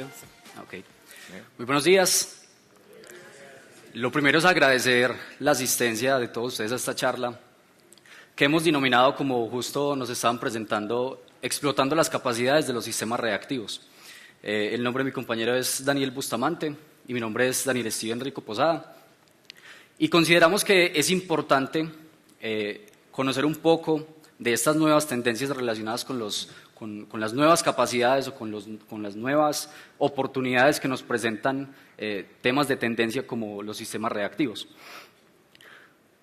audio. Ok. Muy buenos días. Lo primero es agradecer la asistencia de todos ustedes a esta charla, que hemos denominado, como justo nos estaban presentando, explotando las capacidades de los sistemas reactivos. El nombre de mi compañero es Daniel Bustamante y mi nombre es Daniel Steven Rico Posada. Y consideramos que es importante conocer un poco de estas nuevas tendencias relacionadas con las nuevas capacidades o con las nuevas oportunidades que nos presentan temas de tendencia como los sistemas reactivos.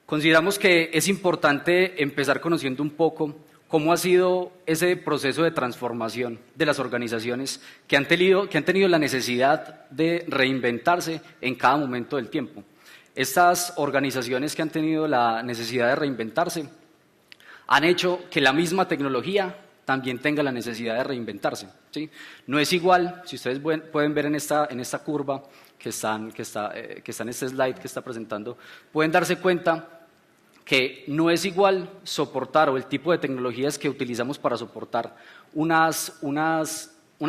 Consideramos que es importante empezar conociendo un poco cómo ha sido ese proceso de transformación de las organizaciones que han tenido la necesidad de reinventarse en cada momento del tiempo. Estas organizaciones que han tenido la necesidad de reinventarse han hecho que la misma tecnología también tenga la necesidad de reinventarse, ¿sí? No es igual, si ustedes pueden ver en esta curva que está en este slide que está presentando, pueden darse cuenta que no es igual soportar, o el tipo de tecnologías que utilizamos para soportar una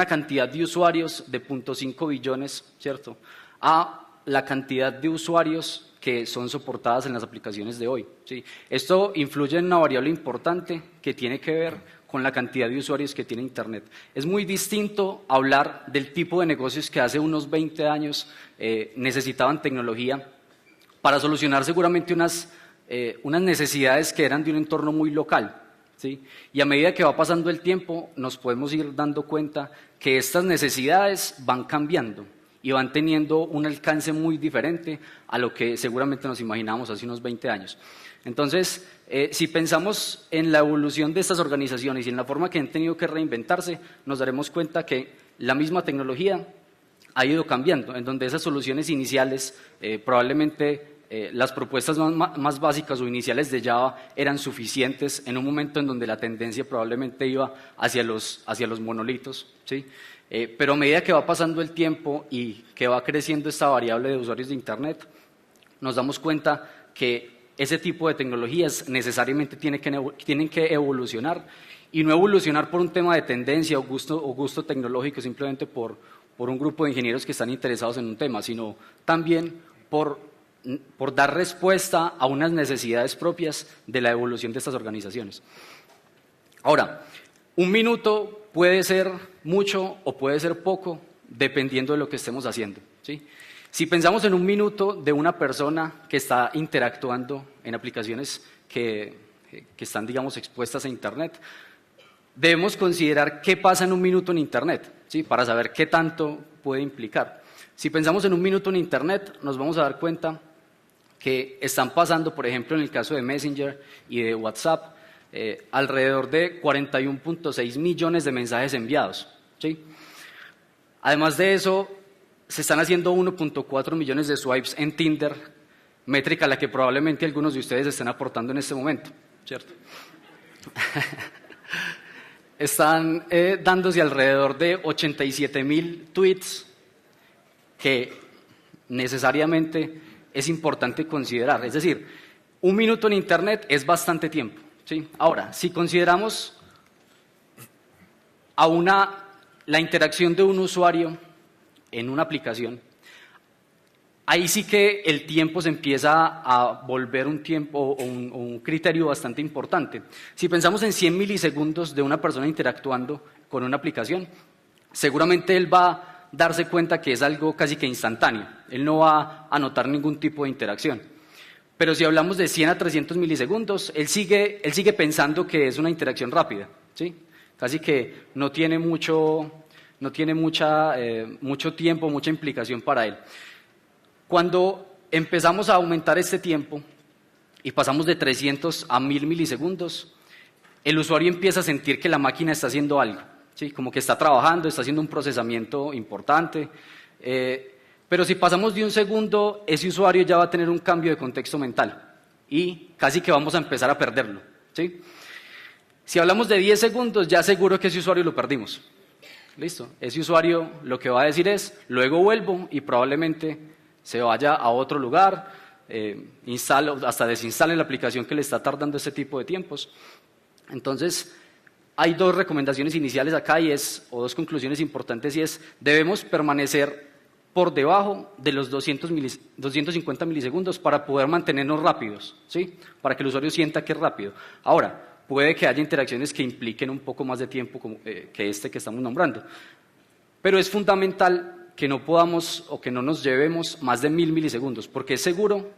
cantidad de usuarios de 0.5 billones, ¿cierto?, a la cantidad de usuarios que son soportadas en las aplicaciones de hoy, ¿sí? Esto influye en una variable importante que tiene que ver con la cantidad de usuarios que tiene Internet. Es muy distinto hablar del tipo de negocios que hace unos 20 años necesitaban tecnología para solucionar seguramente unas necesidades que eran de un entorno muy local, ¿sí? Y a medida que va pasando el tiempo nos podemos ir dando cuenta que estas necesidades van cambiando y van teniendo un alcance muy diferente a lo que seguramente nos imaginábamos hace unos 20 años. Entonces, si pensamos en la evolución de estas organizaciones y en la forma que han tenido que reinventarse, nos daremos cuenta que la misma tecnología ha ido cambiando, en donde esas soluciones iniciales, probablemente las propuestas más básicas o iniciales de Java eran suficientes en un momento en donde la tendencia probablemente iba hacia los monolitos, ¿sí? Pero a medida que va pasando el tiempo y que va creciendo esta variable de usuarios de Internet, nos damos cuenta que ese tipo de tecnologías necesariamente tienen que evolucionar, y no evolucionar por un tema de tendencia o gusto tecnológico, simplemente por un grupo de ingenieros que están interesados en un tema, sino también por dar respuesta a unas necesidades propias de la evolución de estas organizaciones. Ahora, un minuto puede ser mucho o puede ser poco, dependiendo de lo que estemos haciendo, ¿sí? Si pensamos en un minuto de una persona que está interactuando en aplicaciones que están, digamos, expuestas a Internet, debemos considerar qué pasa en un minuto en Internet, ¿sí?, para saber qué tanto puede implicar. Si pensamos en un minuto en Internet, nos vamos a dar cuenta que están pasando, por ejemplo, en el caso de Messenger y de WhatsApp, alrededor de 41.6 millones de mensajes enviados, ¿sí? Además de eso, se están haciendo 1.4 millones de swipes en Tinder, métrica a la que probablemente algunos de ustedes estén aportando en este momento, ¿cierto? Están dándose alrededor de 87.000 tweets que necesariamente es importante considerar. Es decir, un minuto en Internet es bastante tiempo, ¿sí? Ahora, si consideramos la interacción de un usuario en una aplicación, ahí sí que el tiempo se empieza a volver un tiempo o un criterio bastante importante. Si pensamos en 100 milisegundos de una persona interactuando con una aplicación, seguramente él va a darse cuenta que es algo casi que instantáneo. Él no va a notar ningún tipo de interacción. Pero si hablamos de 100 a 300 milisegundos, él sigue pensando que es una interacción rápida, ¿sí? Casi que no tiene mucho tiempo, mucha implicación para él. Cuando empezamos a aumentar este tiempo y pasamos de 300 a 1000 milisegundos, el usuario empieza a sentir que la máquina está haciendo algo, ¿sí?, como que está trabajando, está haciendo un procesamiento importante. Pero si pasamos de un segundo, ese usuario ya va a tener un cambio de contexto mental y casi que vamos a empezar a perderlo, ¿sí? Si hablamos de 10 segundos, ya seguro que ese usuario lo perdimos. Listo, ese usuario lo que va a decir es, luego vuelvo, y probablemente se vaya a otro lugar, hasta desinstale la aplicación que le está tardando ese tipo de tiempos. Entonces, hay dos recomendaciones iniciales acá o dos conclusiones importantes, y es: debemos permanecer por debajo de los 250 milisegundos para poder mantenernos rápidos, ¿sí? Para que el usuario sienta que es rápido. Ahora, puede que haya interacciones que impliquen un poco más de tiempo que este que estamos nombrando, pero es fundamental que no podamos o que no nos llevemos más de 1000 milisegundos, porque es seguro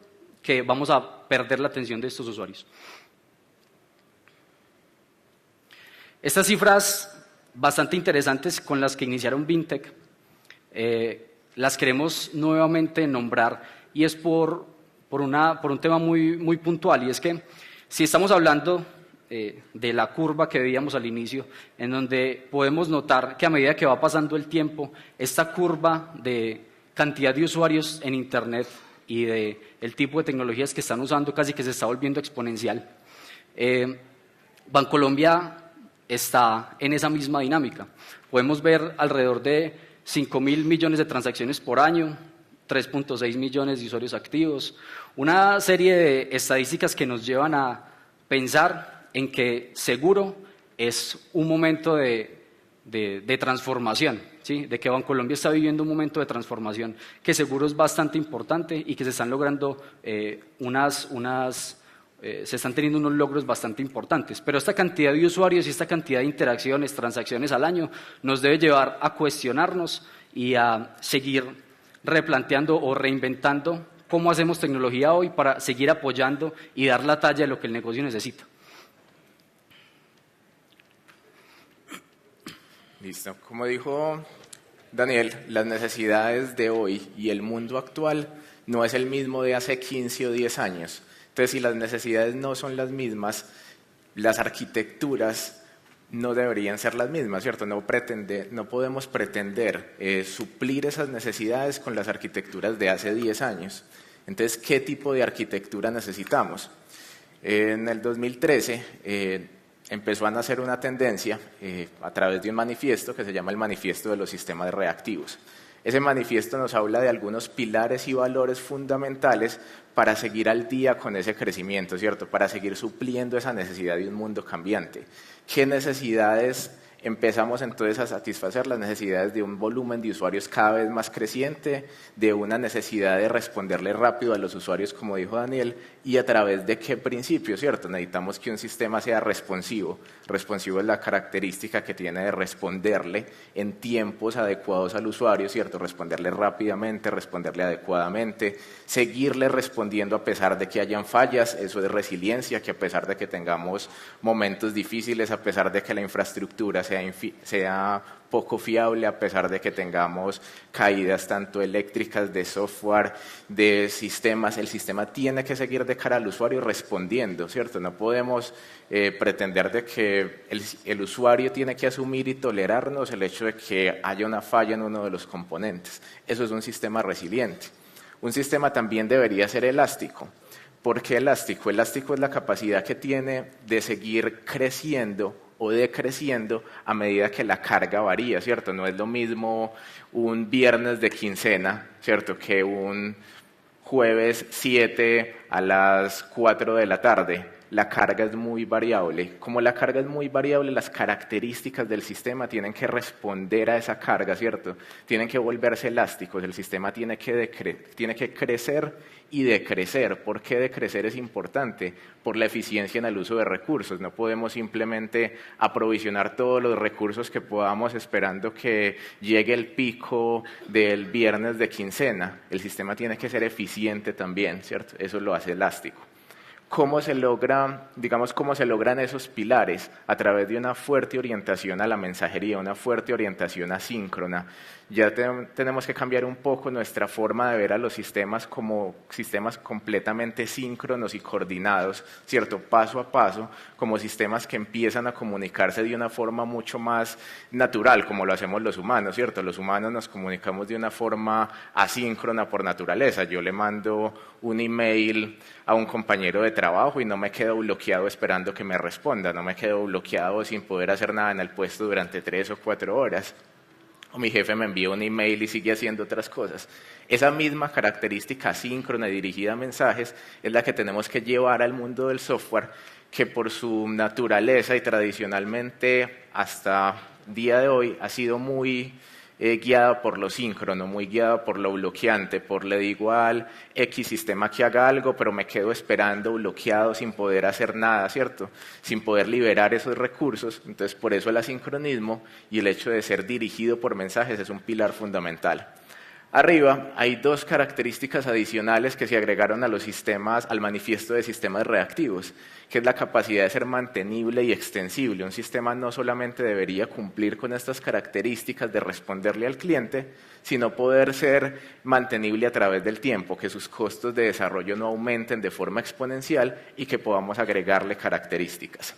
que vamos a perder la atención de estos usuarios. Estas cifras bastante interesantes con las que iniciaron Vintech, las queremos nuevamente nombrar, y es por un tema muy puntual, y es que si estamos hablando de la curva que veíamos al inicio, en donde podemos notar que a medida que va pasando el tiempo, esta curva de cantidad de usuarios en Internet y del tipo de tecnologías que están usando casi que se está volviendo exponencial. Bancolombia está en esa misma dinámica. Podemos ver alrededor de 5.000 millones de transacciones por año, 3.6 millones de usuarios activos, una serie de estadísticas que nos llevan a pensar en que seguro es un momento de transformación, ¿sí? De que Bancolombia está viviendo un momento de transformación que seguro es bastante importante y que se están logrando se están teniendo unos logros bastante importantes, pero esta cantidad de usuarios y esta cantidad de interacciones, transacciones al año, nos debe llevar a cuestionarnos y a seguir replanteando o reinventando cómo hacemos tecnología hoy para seguir apoyando y dar la talla de lo que el negocio necesita. Listo. Como dijo Daniel, las necesidades de hoy y el mundo actual no es el mismo de hace 15 o 10 años. Entonces, si las necesidades no son las mismas, las arquitecturas no deberían ser las mismas, ¿cierto? No podemos pretender suplir esas necesidades con las arquitecturas de hace 10 años. Entonces, ¿qué tipo de arquitectura necesitamos? En el 2013 empezó a nacer una tendencia a través de un manifiesto que se llama el Manifiesto de los Sistemas Reactivos. Ese manifiesto nos habla de algunos pilares y valores fundamentales para seguir al día con ese crecimiento, ¿cierto? Para seguir supliendo esa necesidad de un mundo cambiante. ¿Qué necesidades empezamos entonces a satisfacer? Las necesidades de un volumen de usuarios cada vez más creciente, de una necesidad de responderle rápido a los usuarios, como dijo Daniel, y a través de qué principio, ¿cierto? Necesitamos que un sistema sea responsivo. Responsivo es la característica que tiene de responderle en tiempos adecuados al usuario, ¿cierto? Responderle rápidamente, responderle adecuadamente, seguirle respondiendo a pesar de que hayan fallas. Eso es resiliencia, que a pesar de que tengamos momentos difíciles, a pesar de que la infraestructura sea poco fiable, a pesar de que tengamos caídas tanto eléctricas, de software, de sistemas, el sistema tiene que seguir de cara al usuario respondiendo, ¿cierto? No podemos pretender de que el usuario tiene que asumir y tolerarnos el hecho de que haya una falla en uno de los componentes. Eso es un sistema resiliente. Un sistema también debería ser elástico. ¿Por qué elástico? Elástico es la capacidad que tiene de seguir creciendo o decreciendo a medida que la carga varía, ¿cierto? No es lo mismo un viernes de quincena, ¿cierto?, que un jueves 7 a las 4 de la tarde. La carga es muy variable. Como la carga es muy variable, las características del sistema tienen que responder a esa carga, ¿cierto? Tienen que volverse elásticos. El sistema tiene que crecer y decrecer. ¿Por qué decrecer es importante? Por la eficiencia en el uso de recursos. No podemos simplemente aprovisionar todos los recursos que podamos esperando que llegue el pico del viernes de quincena. El sistema tiene que ser eficiente también, ¿cierto? Eso lo hace elástico. ¿Cómo se logran esos pilares? A través de una fuerte orientación a la mensajería, una fuerte orientación asíncrona. Ya tenemos que cambiar un poco nuestra forma de ver a los sistemas como sistemas completamente síncronos y coordinados, ¿cierto? Paso a paso, como sistemas que empiezan a comunicarse de una forma mucho más natural, como lo hacemos los humanos, ¿cierto? Los humanos nos comunicamos de una forma asíncrona por naturaleza. Yo le mando un email a un compañero de trabajo y no me quedo bloqueado esperando que me responda, no me quedo bloqueado sin poder hacer nada en el puesto durante 3 o 4 horas. O mi jefe me envía un email y sigue haciendo otras cosas. Esa misma característica asíncrona y dirigida a mensajes es la que tenemos que llevar al mundo del software, que por su naturaleza y tradicionalmente hasta día de hoy ha sido muy guiada por lo síncrono, muy guiada por lo bloqueante, por le digo al X sistema que haga algo, pero me quedo esperando bloqueado sin poder hacer nada, ¿cierto? Sin poder liberar esos recursos. Entonces, por eso el asincronismo y el hecho de ser dirigido por mensajes es un pilar fundamental. Arriba hay dos características adicionales que se agregaron a los sistemas, al manifiesto de sistemas reactivos, que es la capacidad de ser mantenible y extensible. Un sistema no solamente debería cumplir con estas características de responderle al cliente, sino poder ser mantenible a través del tiempo, que sus costos de desarrollo no aumenten de forma exponencial y que podamos agregarle características.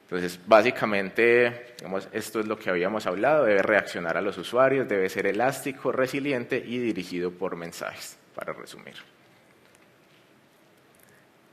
Entonces, básicamente, digamos, esto es lo que habíamos hablado, debe reaccionar a los usuarios, debe ser elástico, resiliente y dirigido por mensajes, para resumir.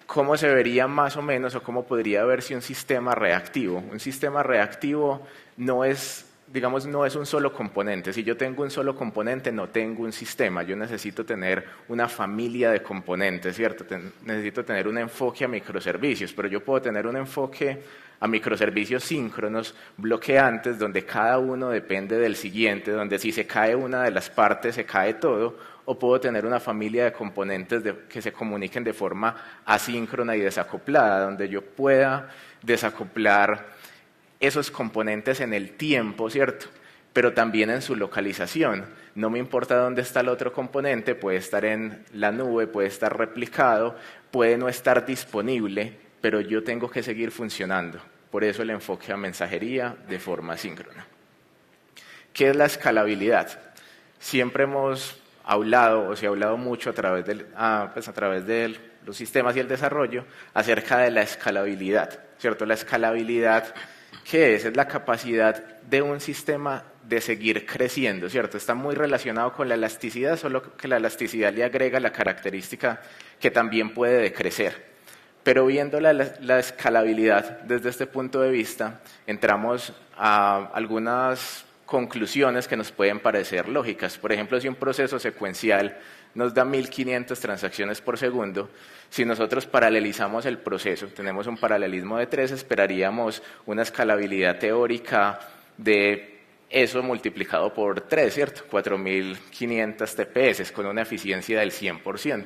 ¿Cómo se vería más o menos o cómo podría verse un sistema reactivo? Un sistema reactivo no es, digamos, no es un solo componente. Si yo tengo un solo componente, no tengo un sistema. Yo necesito tener una familia de componentes, ¿cierto? Necesito tener un enfoque a microservicios, pero yo puedo tener un enfoque a microservicios síncronos, bloqueantes, donde cada uno depende del siguiente, donde si se cae una de las partes, se cae todo, o puedo tener una familia de componentes que se comuniquen de forma asíncrona y desacoplada, donde yo pueda desacoplar esos componentes en el tiempo, ¿cierto? Pero también en su localización. No me importa dónde está el otro componente, puede estar en la nube, puede estar replicado, puede no estar disponible, pero yo tengo que seguir funcionando. Por eso el enfoque a mensajería de forma asíncrona. ¿Qué es la escalabilidad? Siempre hemos hablado, o se ha hablado mucho a través de los sistemas y el desarrollo, acerca de la escalabilidad, ¿cierto? La escalabilidad, ¿qué es? Es la capacidad de un sistema de seguir creciendo, ¿cierto? Está muy relacionado con la elasticidad, solo que la elasticidad le agrega la característica que también puede decrecer. Pero viendo la escalabilidad desde este punto de vista, entramos a algunas conclusiones que nos pueden parecer lógicas. Por ejemplo, si un proceso secuencial nos da 1500 transacciones por segundo, si nosotros paralelizamos el proceso, tenemos un paralelismo de 3, esperaríamos una escalabilidad teórica de eso multiplicado por 3, ¿cierto? 4500 TPS con una eficiencia del 100%.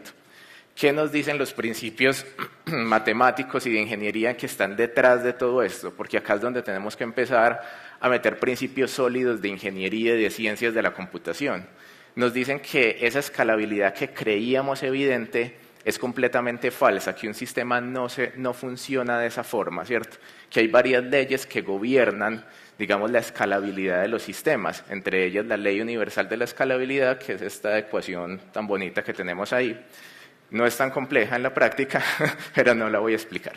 ¿Qué nos dicen los principios matemáticos y de ingeniería que están detrás de todo esto? Porque acá es donde tenemos que empezar a meter principios sólidos de ingeniería y de ciencias de la computación. Nos dicen que esa escalabilidad que creíamos evidente es completamente falsa, que un sistema no funciona de esa forma, ¿cierto? Que hay varias leyes que gobiernan, digamos, la escalabilidad de los sistemas, entre ellas la Ley Universal de la Escalabilidad, que es esta ecuación tan bonita que tenemos ahí. No es tan compleja en la práctica, pero no la voy a explicar.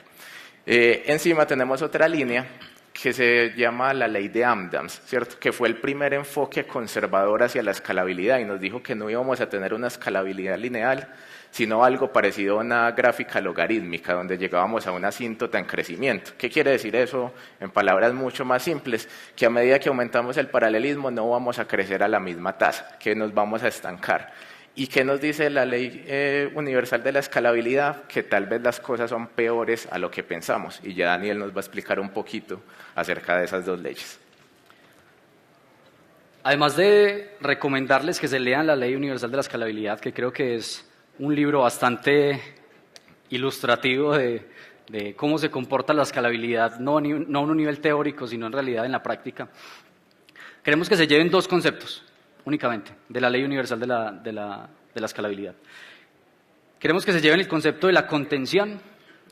Encima tenemos otra línea que se llama la ley de Amdams, ¿cierto? Que fue el primer enfoque conservador hacia la escalabilidad y nos dijo que no íbamos a tener una escalabilidad lineal, sino algo parecido a una gráfica logarítmica, donde llegábamos a una asíntota en crecimiento. ¿Qué quiere decir eso? En palabras mucho más simples, que a medida que aumentamos el paralelismo no vamos a crecer a la misma tasa, que nos vamos a estancar. ¿Y qué nos dice la Ley Universal de la Escalabilidad? Que tal vez las cosas son peores a lo que pensamos. Y ya Daniel nos va a explicar un poquito acerca de esas dos leyes. Además de recomendarles que se lean la Ley Universal de la Escalabilidad, que creo que es un libro bastante ilustrativo de cómo se comporta la escalabilidad, no a un nivel teórico, sino en realidad en la práctica, queremos que se lleven dos conceptos únicamente de la Ley Universal de la Escalabilidad. Queremos que se lleven el concepto de la contención,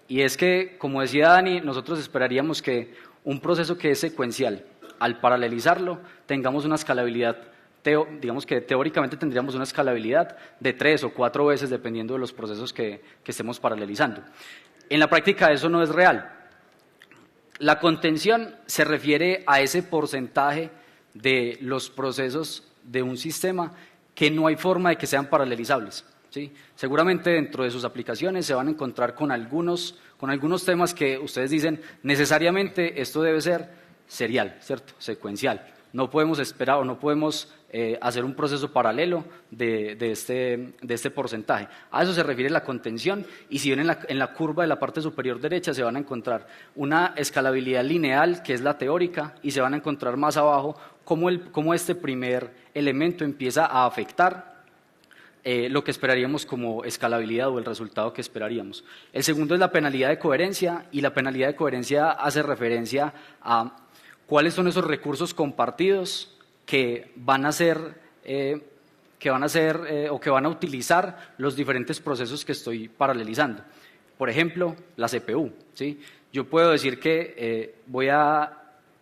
y es que, como decía Dani, nosotros esperaríamos que un proceso que es secuencial, al paralelizarlo, tengamos una escalabilidad, digamos que teóricamente tendríamos una escalabilidad de 3 o 4 veces, dependiendo de los procesos que estemos paralelizando. En la práctica eso no es real. La contención se refiere a ese porcentaje de los procesos de un sistema que no hay forma de que sean paralelizables, ¿sí? Seguramente dentro de sus aplicaciones se van a encontrar con algunos temas que ustedes dicen necesariamente esto debe ser serial, ¿cierto? Secuencial. No podemos esperar o no podemos hacer un proceso paralelo de este porcentaje. A eso se refiere la contención, y si ven en la curva de la parte superior derecha se van a encontrar una escalabilidad lineal, que es la teórica, y se van a encontrar más abajo cómo este primer elemento empieza a afectar lo que esperaríamos como escalabilidad o el resultado que esperaríamos. El segundo es la penalidad de coherencia, y la penalidad de coherencia hace referencia a cuáles son esos recursos compartidos que van a utilizar los diferentes procesos que estoy paralelizando. Por ejemplo, la CPU, ¿sí? Yo puedo decir que voy a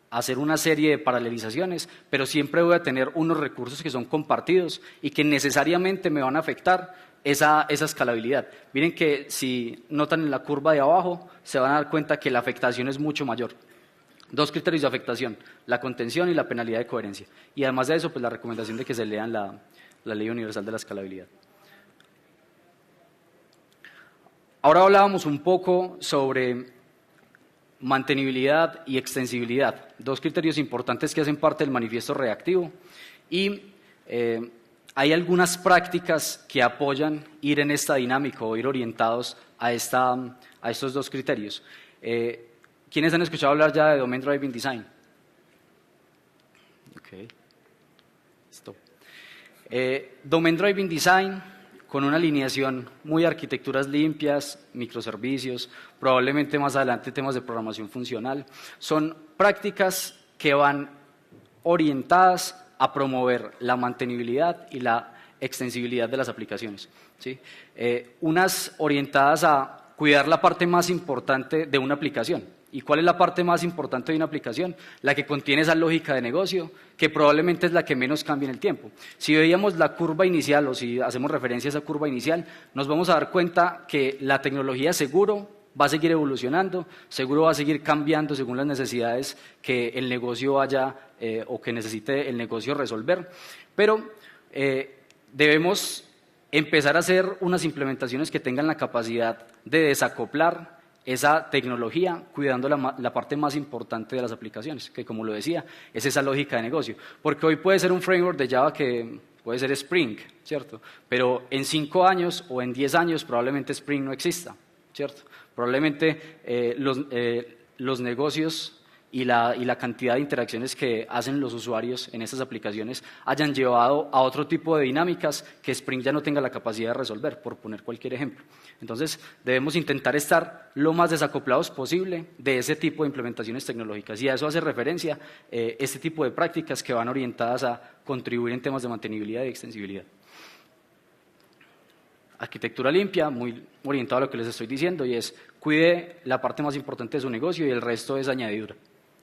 hacer una serie de paralelizaciones, pero siempre voy a tener unos recursos que son compartidos y que necesariamente me van a afectar esa escalabilidad. Miren que si notan en la curva de abajo, se van a dar cuenta que la afectación es mucho mayor. Dos criterios de afectación: la contención y la penalidad de coherencia. Y además de eso, pues la recomendación de que se lean la Ley Universal de la Escalabilidad. Ahora hablábamos un poco sobre mantenibilidad y extensibilidad, dos criterios importantes que hacen parte del manifiesto reactivo, y hay algunas prácticas que apoyan ir en esta dinámica o ir orientados a estos dos criterios. ¿Quiénes han escuchado hablar ya de Domain Driven Design? Okay. Listo. Domain Driven Design, con una alineación muy arquitecturas limpias, microservicios, probablemente más adelante temas de programación funcional, son prácticas que van orientadas a promover la mantenibilidad y la extensibilidad de las aplicaciones, ¿sí? Unas orientadas a cuidar la parte más importante de una aplicación. ¿Y cuál es la parte más importante de una aplicación? La que contiene esa lógica de negocio, que probablemente es la que menos cambia en el tiempo. Si veíamos la curva inicial, o si hacemos referencia a esa curva inicial, nos vamos a dar cuenta que la tecnología seguro va a seguir evolucionando, seguro va a seguir cambiando según las necesidades que el negocio haya o que necesite el negocio resolver, pero debemos empezar a hacer unas implementaciones que tengan la capacidad de desacoplar esa tecnología, cuidando la parte más importante de las aplicaciones, que, como lo decía, es esa lógica de negocio. Porque hoy puede ser un framework de Java que puede ser Spring, ¿cierto? Pero en 5 años o en 10 años probablemente Spring no exista, ¿cierto? Probablemente los negocios y la cantidad de interacciones que hacen los usuarios en estas aplicaciones hayan llevado a otro tipo de dinámicas que Spring ya no tenga la capacidad de resolver, por poner cualquier ejemplo. Entonces, debemos intentar estar lo más desacoplados posible de ese tipo de implementaciones tecnológicas, y a eso hace referencia este tipo de prácticas que van orientadas a contribuir en temas de mantenibilidad y extensibilidad. Arquitectura limpia, muy orientado a lo que les estoy diciendo, y es cuide la parte más importante de su negocio y el resto es añadidura.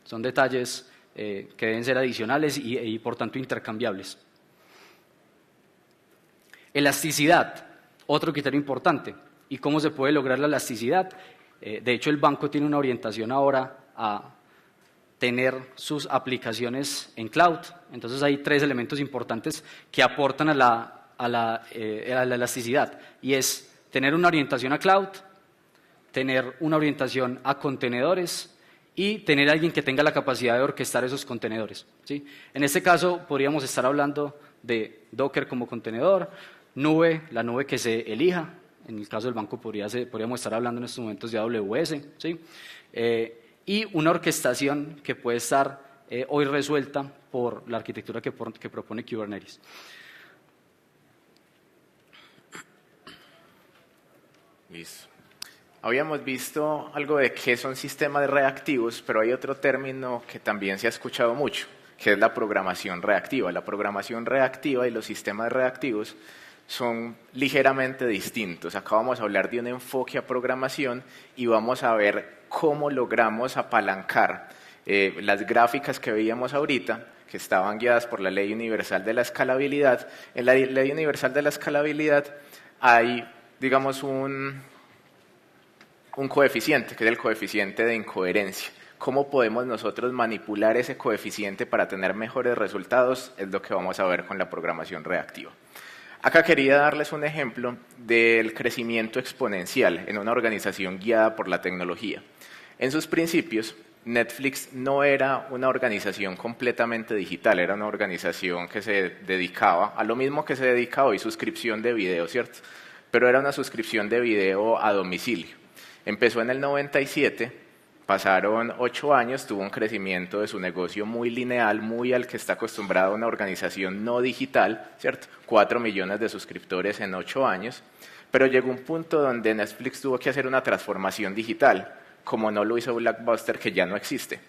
Son detalles que deben ser adicionales y por tanto intercambiables. Elasticidad, otro criterio importante. ¿Y cómo se puede lograr la elasticidad? De hecho, el banco tiene una orientación ahora a tener sus aplicaciones en cloud. Entonces hay 3 elementos importantes que aportan a la elasticidad, y es tener una orientación a cloud, tener una orientación a contenedores y tener alguien que tenga la capacidad de orquestar esos contenedores, ¿sí? En este caso podríamos estar hablando de Docker como contenedor, nube, la nube que se elija. En el caso del banco podríamos estar hablando en estos momentos de AWS, ¿sí? Y una orquestación que puede estar hoy resuelta por la arquitectura que propone Kubernetes. Listo. Habíamos visto algo de qué son sistemas reactivos, pero hay otro término que también se ha escuchado mucho, que es la programación reactiva. La programación reactiva y los sistemas reactivos son ligeramente distintos. Acá vamos a hablar de un enfoque a programación y vamos a ver cómo logramos apalancar las gráficas que veíamos ahorita, que estaban guiadas por la Ley Universal de la Escalabilidad. En la Ley Universal de la Escalabilidad hay, digamos, un coeficiente, que es el coeficiente de incoherencia. ¿Cómo podemos nosotros manipular ese coeficiente para tener mejores resultados? Es lo que vamos a ver con la programación reactiva. Acá quería darles un ejemplo del crecimiento exponencial en una organización guiada por la tecnología. En sus principios, Netflix no era una organización completamente digital, era una organización que se dedicaba a lo mismo que se dedica hoy, suscripción de video, ¿cierto? Pero era una suscripción de video a domicilio. Empezó en el 97, pasaron 8 años, tuvo un crecimiento de su negocio muy lineal, muy al que está acostumbrada una organización no digital, ¿cierto? 4 millones de suscriptores en 8 años, pero llegó un punto donde Netflix tuvo que hacer una transformación digital, como no lo hizo Blockbuster, que ya no existe.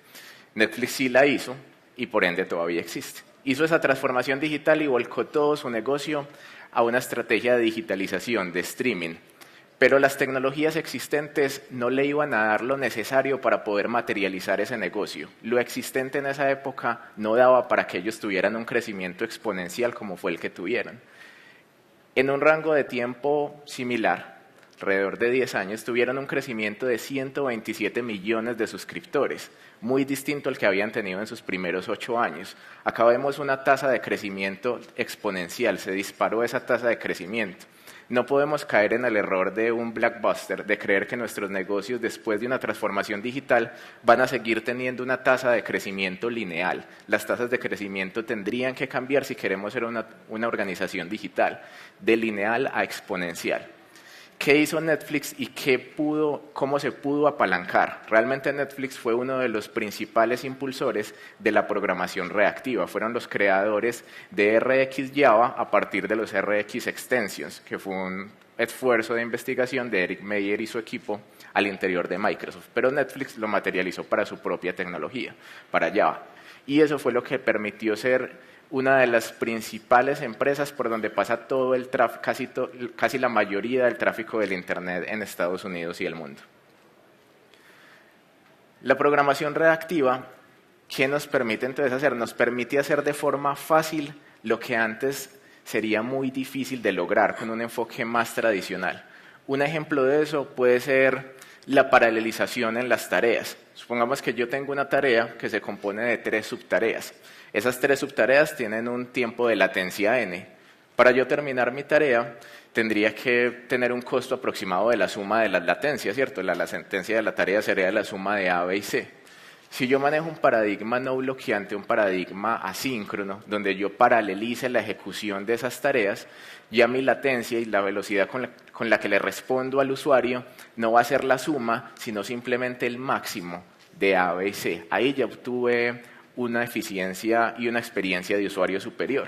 Netflix sí la hizo y por ende todavía existe. Hizo esa transformación digital y volcó todo su negocio a una estrategia de digitalización, de streaming. Pero las tecnologías existentes no le iban a dar lo necesario para poder materializar ese negocio. Lo existente en esa época no daba para que ellos tuvieran un crecimiento exponencial como fue el que tuvieron. En un rango de tiempo similar, alrededor de 10 años, tuvieron un crecimiento de 127 millones de suscriptores, muy distinto al que habían tenido en sus primeros 8 años. Acá vemos una tasa de crecimiento exponencial, se disparó esa tasa de crecimiento. No podemos caer en el error de un Blockbuster, de creer que nuestros negocios, después de una transformación digital, van a seguir teniendo una tasa de crecimiento lineal. Las tasas de crecimiento tendrían que cambiar si queremos ser una organización digital, de lineal a exponencial. ¿Qué hizo Netflix y cómo se pudo apalancar? Realmente Netflix fue uno de los principales impulsores de la programación reactiva. Fueron los creadores de RxJava a partir de los Rx Extensions, que fue un esfuerzo de investigación de Eric Meyer y su equipo al interior de Microsoft. Pero Netflix lo materializó para su propia tecnología, para Java. Y eso fue lo que permitió ser una de las principales empresas por donde pasa todo el tráfico, casi la mayoría del tráfico del Internet en Estados Unidos y el mundo. La programación reactiva, ¿qué nos permite entonces hacer? Nos permite hacer de forma fácil lo que antes sería muy difícil de lograr con un enfoque más tradicional. Un ejemplo de eso puede ser la paralelización en las tareas. Supongamos que yo tengo una tarea que se compone de 3 subtareas. Esas 3 subtareas tienen un tiempo de latencia n. Para yo terminar mi tarea, tendría que tener un costo aproximado de la suma de las latencias, ¿cierto? La latencia de la tarea sería la suma de A, B y C. Si yo manejo un paradigma no bloqueante, un paradigma asíncrono, donde yo paralelice la ejecución de esas tareas, ya mi latencia y la velocidad con la que le respondo al usuario no va a ser la suma, sino simplemente el máximo de A, B y C. Ahí ya obtuve una eficiencia y una experiencia de usuario superior.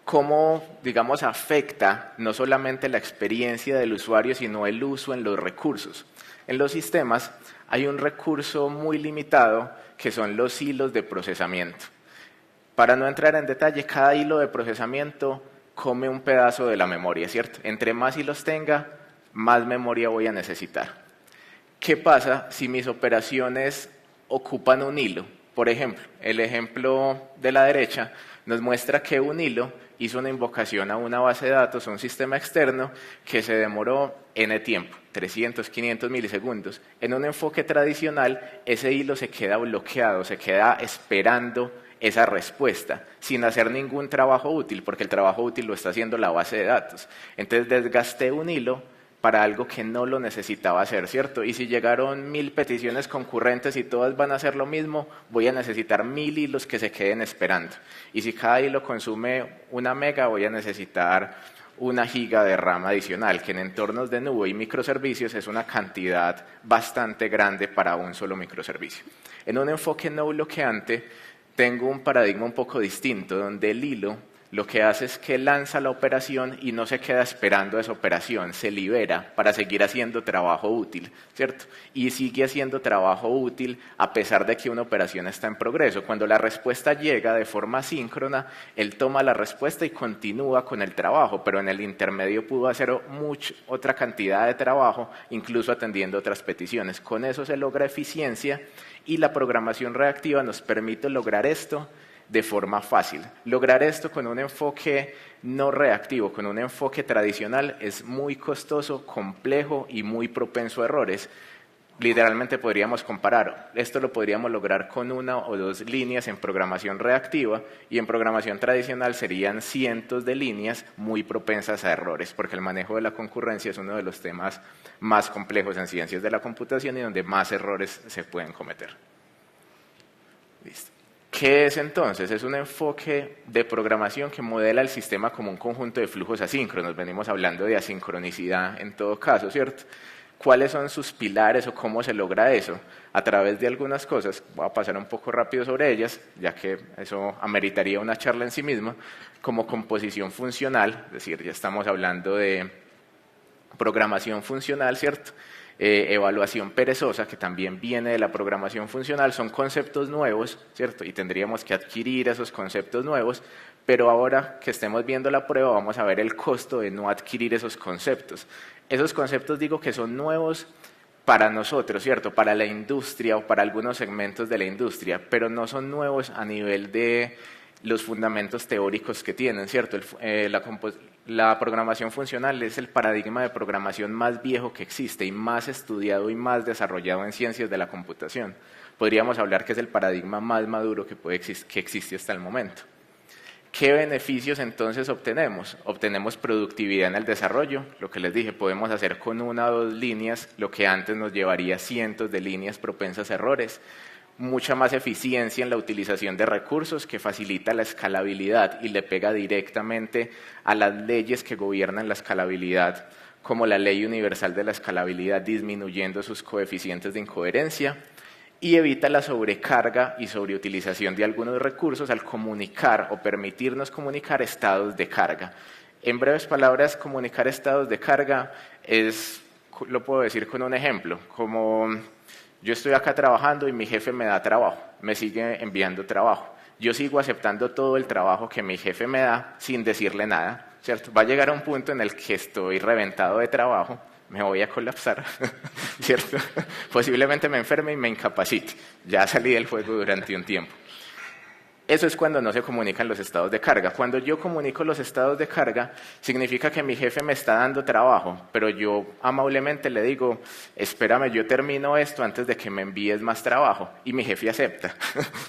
¿Cómo, digamos, afecta no solamente la experiencia del usuario, sino el uso en los recursos? En los sistemas hay un recurso muy limitado que son los hilos de procesamiento. Para no entrar en detalle, cada hilo de procesamiento come un pedazo de la memoria, ¿cierto? Entre más hilos tenga, más memoria voy a necesitar. ¿Qué pasa si mis operaciones ocupan un hilo? Por ejemplo, el ejemplo de la derecha nos muestra que un hilo hizo una invocación a una base de datos, a un sistema externo, que se demoró n tiempo, 300, 500 milisegundos. En un enfoque tradicional, ese hilo se queda bloqueado, se queda esperando esa respuesta, sin hacer ningún trabajo útil, porque el trabajo útil lo está haciendo la base de datos. Entonces desgasté un hilo para algo que no lo necesitaba hacer, ¿cierto? Y si llegaron 1000 peticiones concurrentes y todas van a hacer lo mismo, voy a necesitar 1000 hilos que se queden esperando. Y si cada hilo consume 1 mega, voy a necesitar 1 giga de RAM adicional, que en entornos de nube y microservicios es una cantidad bastante grande para un solo microservicio. En un enfoque no bloqueante, tengo un paradigma un poco distinto, donde el hilo lo que hace es que lanza la operación y no se queda esperando esa operación, se libera para seguir haciendo trabajo útil, ¿cierto? Y sigue haciendo trabajo útil a pesar de que una operación está en progreso. Cuando la respuesta llega de forma síncrona, él toma la respuesta y continúa con el trabajo, pero en el intermedio pudo hacer otra cantidad de trabajo, incluso atendiendo otras peticiones. Con eso se logra eficiencia y la programación reactiva nos permite lograr esto de forma fácil. Lograr esto con un enfoque no reactivo, con un enfoque tradicional, es muy costoso, complejo y muy propenso a errores. literalmente podríamos comparar. Esto lo podríamos lograr con 1 o 2 líneas en programación reactiva y en programación tradicional serían cientos de líneas muy propensas a errores, porque el manejo de la concurrencia es uno de los temas más complejos en ciencias de la computación y donde más errores se pueden cometer. Listo. ¿Qué es entonces? Es un enfoque de programación que modela el sistema como un conjunto de flujos asíncronos. Venimos hablando de asincronicidad en todo caso, ¿cierto? ¿Cuáles son sus pilares o cómo se logra eso? A través de algunas cosas, voy a pasar un poco rápido sobre ellas, ya que eso ameritaría una charla en sí misma, como composición funcional, es decir, ya estamos hablando de programación funcional, ¿cierto? Evaluación perezosa, que también viene de la programación funcional, son conceptos nuevos, ¿cierto? Y tendríamos que adquirir esos conceptos nuevos, pero ahora que estemos viendo la prueba vamos a ver el costo de no adquirir esos conceptos. Esos conceptos digo que son nuevos para nosotros, ¿cierto? Para la industria o para algunos segmentos de la industria, pero no son nuevos a nivel de los fundamentos teóricos que tienen, ¿cierto? La programación funcional es el paradigma de programación más viejo que existe y más estudiado y más desarrollado en ciencias de la computación. Podríamos hablar que es el paradigma más maduro que existe hasta el momento. ¿Qué beneficios entonces obtenemos? Obtenemos productividad en el desarrollo, lo que les dije, podemos hacer con 1 o 2 líneas lo que antes nos llevaría cientos de líneas propensas a errores. Mucha más eficiencia en la utilización de recursos que facilita la escalabilidad y le pega directamente a las leyes que gobiernan la escalabilidad, como la Ley Universal de la Escalabilidad, disminuyendo sus coeficientes de incoherencia, y evita la sobrecarga y sobreutilización de algunos recursos al comunicar o permitirnos comunicar estados de carga. En breves palabras, comunicar estados de carga lo puedo decir con un ejemplo, como yo estoy acá trabajando y mi jefe me da trabajo, me sigue enviando trabajo. Yo sigo aceptando todo el trabajo que mi jefe me da sin decirle nada, ¿cierto? Va a llegar a un punto en el que estoy reventado de trabajo, me voy a colapsar, ¿cierto? Posiblemente me enferme y me incapacite. Ya salí del juego durante un tiempo. Eso es cuando no se comunican los estados de carga. Cuando yo comunico los estados de carga, significa que mi jefe me está dando trabajo, pero yo amablemente le digo, espérame, yo termino esto antes de que me envíes más trabajo. Y mi jefe acepta,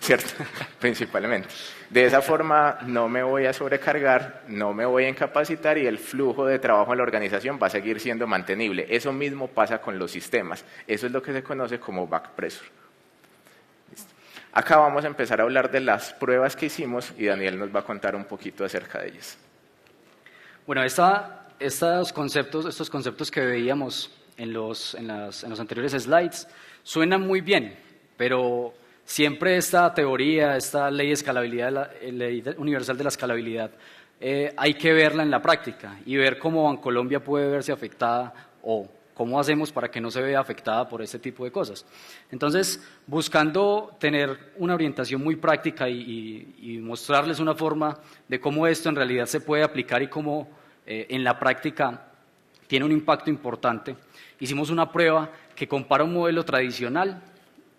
¿cierto? Principalmente. De esa forma no me voy a sobrecargar, no me voy a incapacitar y el flujo de trabajo en la organización va a seguir siendo mantenible. Eso mismo pasa con los sistemas. Eso es lo que se conoce como back pressure. Acá vamos a empezar a hablar de las pruebas que hicimos y Daniel nos va a contar un poquito acerca de ellas. Bueno, estos conceptos que veíamos en los anteriores slides suenan muy bien, pero siempre esta teoría, esta ley de escalabilidad, ley universal de la escalabilidad, hay que verla en la práctica y ver cómo Bancolombia puede verse afectada o ¿cómo hacemos para que no se vea afectada por este tipo de cosas? Entonces, buscando tener una orientación muy práctica y mostrarles una forma de cómo esto en realidad se puede aplicar y cómo en la práctica tiene un impacto importante, hicimos una prueba que compara un modelo tradicional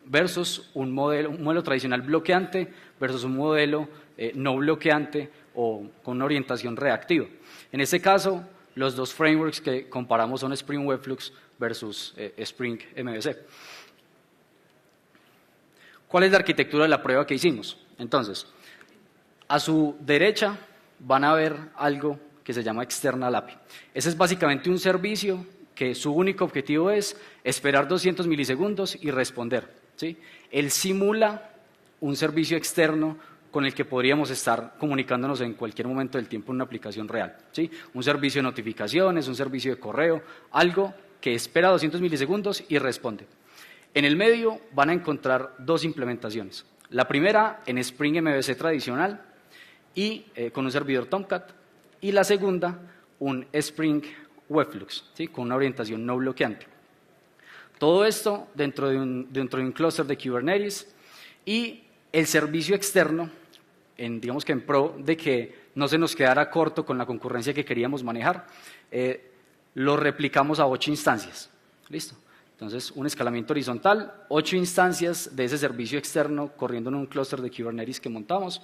versus un modelo tradicional bloqueante versus un modelo no bloqueante o con una orientación reactiva. En este caso, los dos frameworks que comparamos son Spring Webflux versus Spring MVC. ¿Cuál es la arquitectura de la prueba que hicimos? Entonces, a su derecha van a ver algo que se llama External API. Ese es básicamente un servicio que su único objetivo es esperar 200 milisegundos y responder, ¿sí? Él simula un servicio externo con el que podríamos estar comunicándonos en cualquier momento del tiempo en una aplicación real, ¿sí? Un servicio de notificaciones, un servicio de correo, algo que espera 200 milisegundos y responde. En el medio van a encontrar 2 implementaciones. La primera en Spring MVC tradicional y con un servidor Tomcat, y la segunda un Spring Webflux, ¿sí? Con una orientación no bloqueante. Todo esto dentro de un clúster de Kubernetes y el servicio externo, digamos que en pro de que no se nos quedara corto con la concurrencia que queríamos manejar, lo replicamos a 8 instancias. ¿Listo? Entonces, un escalamiento horizontal, 8 instancias de ese servicio externo corriendo en un clúster de Kubernetes que montamos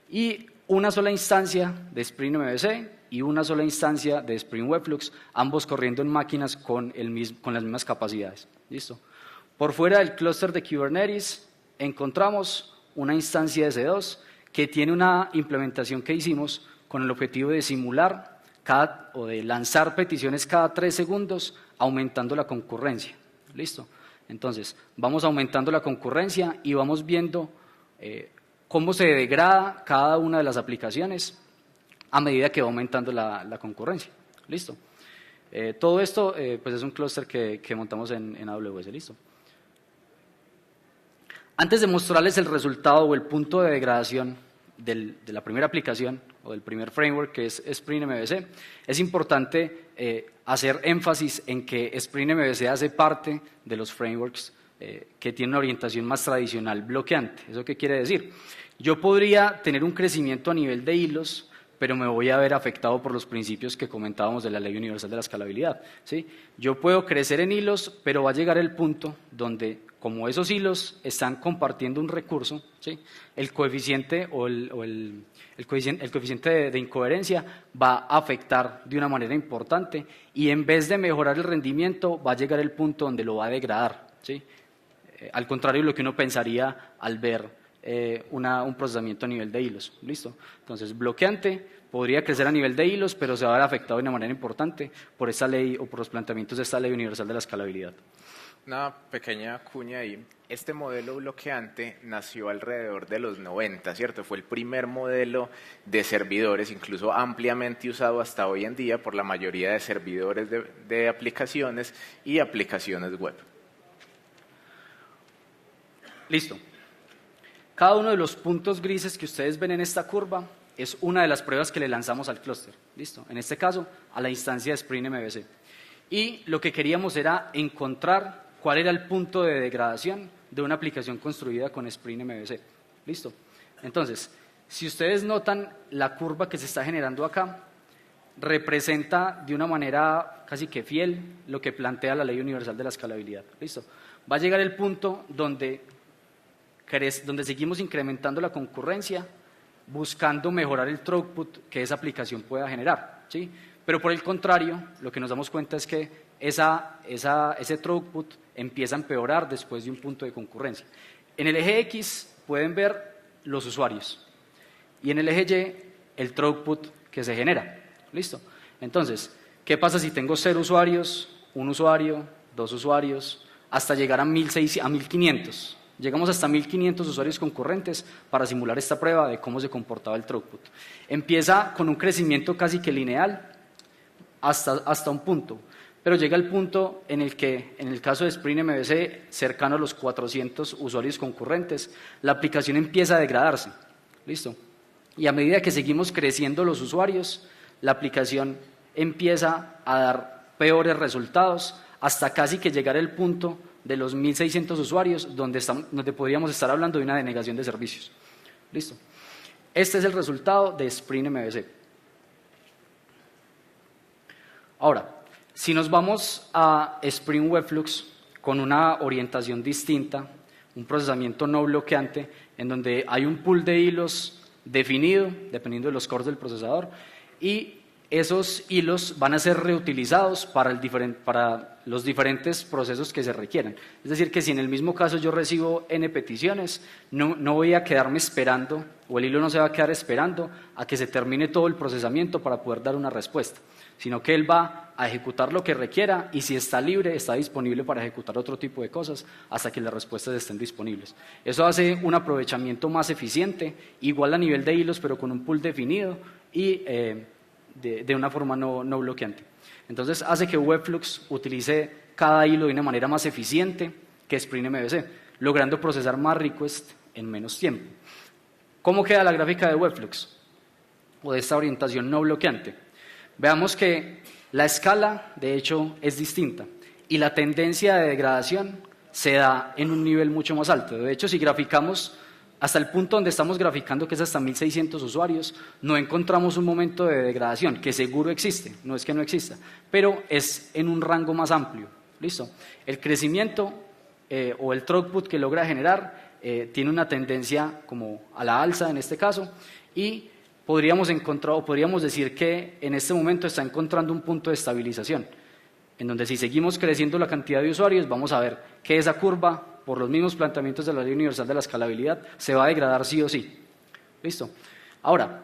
y una sola instancia de Spring MVC y una sola instancia de Spring Webflux, ambos corriendo en máquinas con las mismas capacidades. ¿Listo? Por fuera del clúster de Kubernetes encontramos una instancia de EC2 que tiene una implementación que hicimos con el objetivo de simular o de lanzar peticiones cada 3 segundos, aumentando la concurrencia. ¿Listo? Entonces, vamos aumentando la concurrencia y vamos viendo cómo se degrada cada una de las aplicaciones a medida que va aumentando la concurrencia. ¿Listo? Todo esto pues es un clúster que montamos en AWS. ¿Listo? Antes de mostrarles el resultado o el punto de degradación de la primera aplicación o del primer framework, que es Spring MVC, es importante hacer énfasis en que Spring MVC hace parte de los frameworks que tienen una orientación más tradicional bloqueante. ¿Eso qué quiere decir? Yo podría tener un crecimiento a nivel de hilos, pero me voy a ver afectado por los principios que comentábamos de la Ley Universal de la Escalabilidad, ¿sí? Yo puedo crecer en hilos, pero va a llegar el punto donde, como esos hilos están compartiendo un recurso, ¿sí?, el coeficiente el coeficiente de incoherencia va a afectar de una manera importante y en vez de mejorar el rendimiento va a llegar el punto donde lo va a degradar, ¿sí? Al contrario de lo que uno pensaría al ver un procesamiento a nivel de hilos. ¿Listo? Entonces, bloqueante podría crecer a nivel de hilos, pero se va a ver afectado de una manera importante por esta ley o por los planteamientos de esta Ley Universal de la Escalabilidad. Una pequeña cuña ahí. Este modelo bloqueante nació alrededor de los 90, ¿cierto? Fue el primer modelo de servidores, incluso ampliamente usado hasta hoy en día por la mayoría de servidores de aplicaciones y aplicaciones web. Listo. Cada uno de los puntos grises que ustedes ven en esta curva es una de las pruebas que le lanzamos al clúster. ¿Listo? En este caso, a la instancia de Spring MVC. Y lo que queríamos era encontrar cuál era el punto de degradación de una aplicación construida con Spring MVC. ¿Listo? Entonces, si ustedes notan, la curva que se está generando acá representa de una manera casi que fiel lo que plantea la Ley Universal de la Escalabilidad. ¿Listo? Va a llegar el punto donde seguimos incrementando la concurrencia, buscando mejorar el throughput que esa aplicación pueda generar, ¿sí? Pero por el contrario, lo que nos damos cuenta es que ese throughput empieza a empeorar después de un punto de concurrencia. En el eje X pueden ver los usuarios y en el eje Y el throughput que se genera. ¿Listo? Entonces, ¿qué pasa si tengo 0 usuarios, 1 usuario, 2 usuarios, hasta llegar a 1500? Llegamos hasta 1500 usuarios concurrentes para simular esta prueba de cómo se comportaba el throughput. Empieza con un crecimiento casi que lineal hasta un punto, pero llega el punto en el que, en el caso de Spring MVC, cercano a los 400 usuarios concurrentes, la aplicación empieza a degradarse. ¿Listo? Y a medida que seguimos creciendo los usuarios, la aplicación empieza a dar peores resultados hasta casi que llegar al punto de los 1600 usuarios, donde podríamos estar hablando de una denegación de servicios. ¿Listo? Este es el resultado de Spring MVC. Ahora, si nos vamos a Spring Webflux con una orientación distinta, un procesamiento no bloqueante, en donde hay un pool de hilos definido, dependiendo de los cores del procesador, y esos hilos van a ser reutilizados para los diferentes procesos que se requieran. Es decir, que si en el mismo caso yo recibo N peticiones, no voy a quedarme esperando, o el hilo no se va a quedar esperando a que se termine todo el procesamiento para poder dar una respuesta, sino que él va a ejecutar lo que requiera y si está libre, está disponible para ejecutar otro tipo de cosas hasta que las respuestas estén disponibles. Eso hace un aprovechamiento más eficiente, igual a nivel de hilos, pero con un pool definido y de una forma no bloqueante. Entonces hace que Webflux utilice cada hilo de una manera más eficiente que Spring MVC, logrando procesar más requests en menos tiempo. ¿Cómo queda la gráfica de Webflux o de esta orientación no bloqueante? Veamos que la escala, de hecho, es distinta y la tendencia de degradación se da en un nivel mucho más alto. De hecho, si graficamos hasta el punto donde estamos graficando, que es hasta 1600 usuarios, no encontramos un momento de degradación, que seguro existe, no es que no exista, pero es en un rango más amplio. ¿Listo? El crecimiento o el throughput que logra generar tiene una tendencia como a la alza en este caso y podríamos decir que en este momento está encontrando un punto de estabilización. en donde si seguimos creciendo la cantidad de usuarios, vamos a ver que esa curva, por los mismos planteamientos de la Ley Universal de la Escalabilidad, se va a degradar sí o sí. ¿Listo? Ahora,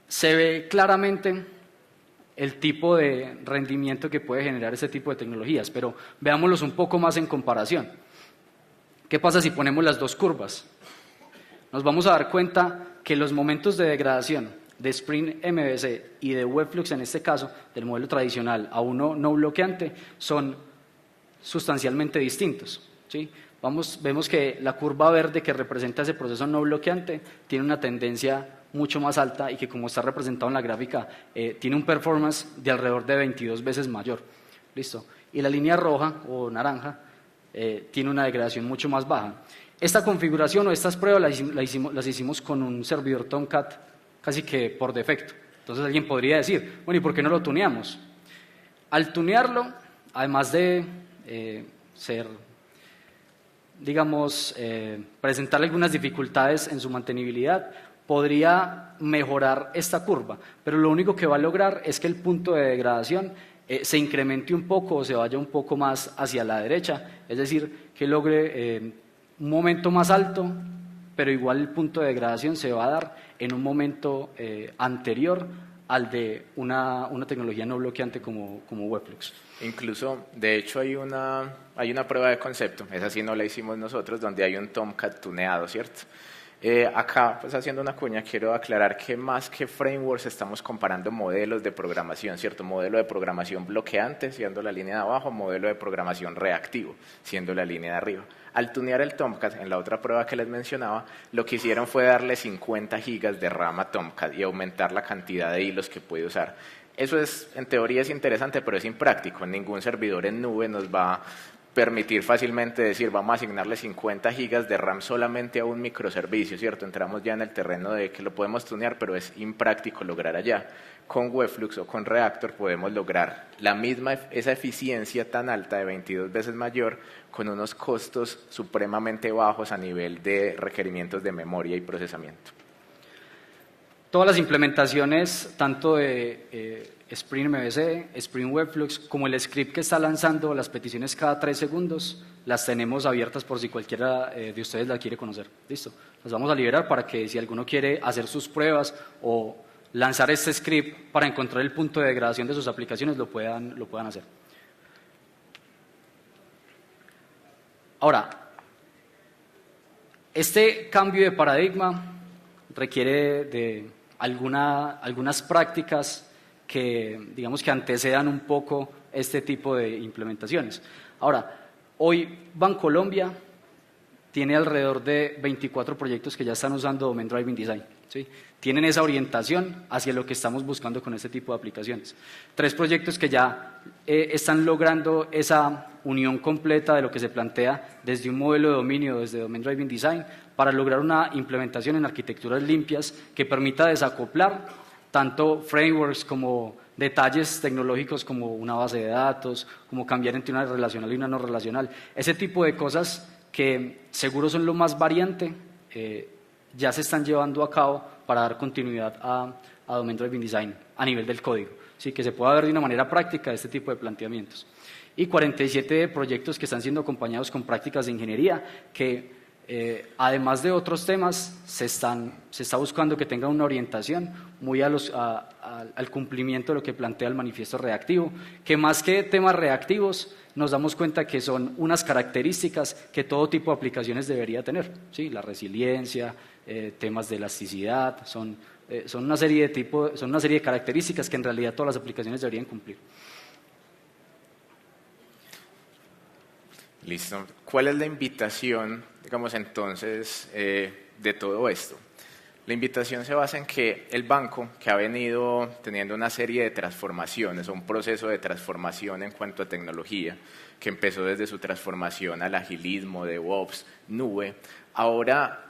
se ve claramente el tipo de rendimiento que puede generar ese tipo de tecnologías, pero veámoslos un poco más en comparación. ¿Qué pasa si ponemos las dos curvas? Nos vamos a dar cuenta que los momentos de degradación de Spring MVC y de Webflux, en este caso, del modelo tradicional a uno no bloqueante, son sustancialmente distintos, ¿sí? Vemos que la curva verde que representa ese proceso no bloqueante tiene una tendencia mucho más alta y que, como está representado en la gráfica, tiene un performance de alrededor de 22 veces mayor. ¿Listo? Y la línea roja o naranja tiene una degradación mucho más baja. Esta configuración o estas pruebas las hicimos con un servidor Tomcat casi que por defecto. Entonces alguien podría decir, bueno, ¿y por qué no lo tuneamos? Al tunearlo, además de presentar algunas dificultades en su mantenibilidad, podría mejorar esta curva, pero lo único que va a lograr es que el punto de degradación se incremente un poco o se vaya un poco más hacia la derecha, es decir, que logre un momento más alto, pero igual el punto de degradación se va a dar en un momento anterior al de una tecnología no bloqueante como Webflux. Incluso, de hecho, hay una prueba de concepto, esa sí no la hicimos nosotros, donde hay un Tomcat tuneado, ¿cierto? Acá, pues haciendo una cuña, quiero aclarar que más que frameworks estamos comparando modelos de programación, ¿cierto? Modelo de programación bloqueante, siendo la línea de abajo, modelo de programación reactivo, siendo la línea de arriba. Al tunear el Tomcat, en la otra prueba que les mencionaba, lo que hicieron fue darle 50 gigas de RAM a Tomcat y aumentar la cantidad de hilos que puede usar. Eso en teoría es interesante, pero es impráctico. Ningún servidor en nube nos va a permitir fácilmente decir, vamos a asignarle 50 gigas de RAM solamente a un microservicio, ¿cierto? Entramos ya en el terreno de que lo podemos tunear, pero es impráctico lograr allá. Con Webflux o con Reactor podemos lograr esa eficiencia tan alta de 22 veces mayor con unos costos supremamente bajos a nivel de requerimientos de memoria y procesamiento. Todas las implementaciones, tanto de Spring MVC, Spring Webflux, como el script que está lanzando las peticiones cada 3 segundos, las tenemos abiertas por si cualquiera de ustedes la quiere conocer. Listo. Las vamos a liberar para que si alguno quiere hacer sus pruebas o lanzar este script para encontrar el punto de degradación de sus aplicaciones, lo puedan hacer. Ahora, este cambio de paradigma requiere de algunas prácticas que, digamos, que antecedan un poco este tipo de implementaciones. Ahora, hoy Bancolombia tiene alrededor de 24 proyectos que ya están usando Domain Driven Design, ¿sí? Tienen esa orientación hacia lo que estamos buscando con este tipo de aplicaciones. 3 proyectos que ya están logrando esa unión completa de lo que se plantea desde un modelo de dominio, desde Domain Driven Design, para lograr una implementación en arquitecturas limpias que permita desacoplar tanto frameworks como detalles tecnológicos como una base de datos, como cambiar entre una relacional y una no relacional. Ese tipo de cosas que seguro son lo más variante, ya se están llevando a cabo para dar continuidad a Domain Driven Design a nivel del código, ¿sí? Que se pueda ver de una manera práctica este tipo de planteamientos. Y 47 proyectos que están siendo acompañados con prácticas de ingeniería que además de otros temas, se está buscando que tengan una orientación muy al cumplimiento de lo que plantea el manifiesto reactivo, que más que temas reactivos, nos damos cuenta que son unas características que todo tipo de aplicaciones debería tener, ¿sí? La resiliencia, temas de elasticidad, son una serie de características que en realidad todas las aplicaciones deberían cumplir. Listo. ¿Cuál es la invitación, digamos, entonces, de todo esto? La invitación se basa en que el banco, que ha venido teniendo una serie de transformaciones, o un proceso de transformación en cuanto a tecnología, que empezó desde su transformación al agilismo, DevOps, nube, ahora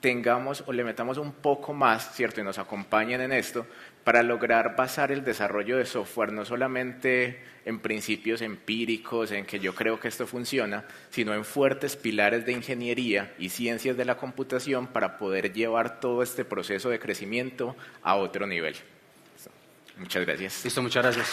tengamos o le metamos un poco más, ¿cierto? Y nos acompañen en esto para lograr basar el desarrollo de software no solamente en principios empíricos, en que yo creo que esto funciona, sino en fuertes pilares de ingeniería y ciencias de la computación para poder llevar todo este proceso de crecimiento a otro nivel. Muchas gracias. Listo, muchas gracias.